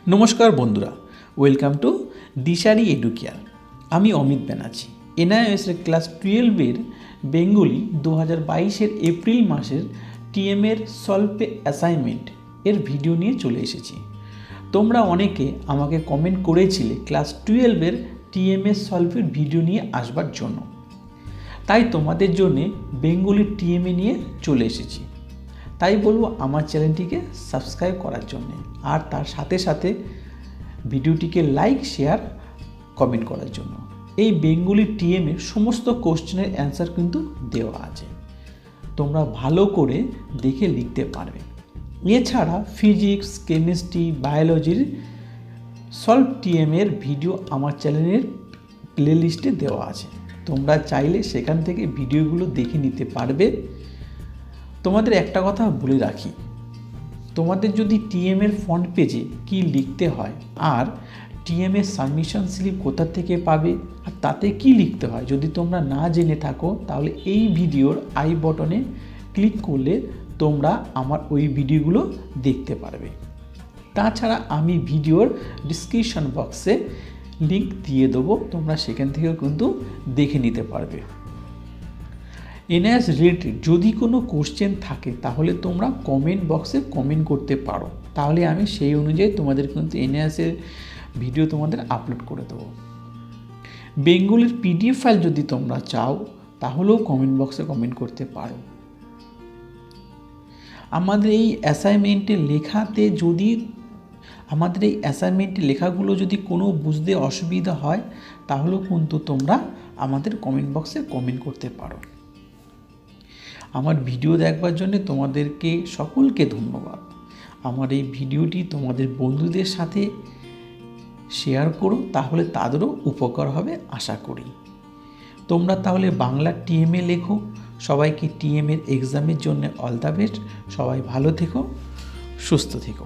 নমস্কার বন্ধুরা, welcome to Dishari Educare. আমি অমিত ব্যানার্জি। এনআইওএসের ক্লাস 12-এর বেঙ্গলি 2022-এর এপ্রিল মাসের টিএমএর সলভ অ্যাসাইনমেন্ট এর ভিডিও নিয়ে চলে এসেছি। তোমরা অনেকে আমাকে কমেন্ট করেছিলে ক্লাস 12-এর টিএমএ সলভের ভিডিও নিয়ে আসবার জন্য, তাই তোমাদের জন্য বেঙ্গলি টিএমএ নিয়ে চলে এসেছি। তাই বলবো আমার চ্যানেলটিকে সাবস্ক্রাইব করার জন্য, আর তার সাথে সাথে ভিডিওটিকে লাইক, শেয়ার, কমেন্ট করার জন্য। এই বেঙ্গলি টিএমের সমস্ত কোশ্চেনের অ্যান্সার কিন্তু দেওয়া আছে, তোমরা ভালো করে দেখে লিখতে পারবে। এছাড়া ফিজিক্স, কেমিস্ট্রি, বায়োলজির সলভ টিএমের ভিডিও আমার চ্যানেলের প্লেলিস্টে দেওয়া আছে, তোমরা চাইলে সেখান থেকে ভিডিওগুলো দেখে নিতে পারবে। তোমাদের একটা কথা বলে রাখি, তোমাদের যদি টিএমের ফ্রন্ট পেজে কি লিখতে হয় আর টিএমের সাবমিশন স্লিপ কোথা থেকে পাবে আর তাতে কি লিখতে হয় যদি তোমরা না জেনে থাকো, তাহলে এই ভিডিওর আই বটনে ক্লিক করলে তোমরা আমার ওই ভিডিওগুলো দেখতে পারবে। তাছাড়া আমি ভিডিওর ডিসক্রিপশন বক্সে লিঙ্ক দিয়ে দেবো, তোমরা সেখান থেকেও কিন্তু দেখে নিতে পারবে। এনআইওএস রিলেটেড যদি কোনো কোশ্চেন থাকে তাহলে তোমরা কমেন্ট বক্সে কমেন্ট করতে পারো, তাহলে আমি সেই অনুযায়ী তোমাদের কিন্তু এনআইওএসের ভিডিও তোমাদের আপলোড করে দেবো। বেঙ্গলির পিডিএফ ফাইল যদি তোমরা চাও তাহলেও কমেন্ট বক্সে কমেন্ট করতে পারো। আমাদের এই অ্যাসাইনমেন্টের লেখাগুলো যদি কোনো বুঝতে অসুবিধা হয় তাহলেও কিন্তু তোমরা আমাদের কমেন্ট বক্সে কমেন্ট করতে পারো। আমার ভিডিও দেখবার জন্য তোমাদেরকে সকলকে ধন্যবাদ। আমার এই ভিডিওটি তোমাদের বন্ধুদের সাথে শেয়ার করো, তাহলে তাদেরও উপকার হবে আশা করি। তোমরা তাহলে বাংলা টিএমএ লেখো। সবাইকে টিএমএর এক্সামের জন্য অল দ্য বেস্ট। সবাই ভালো থেকো, সুস্থ থেকো।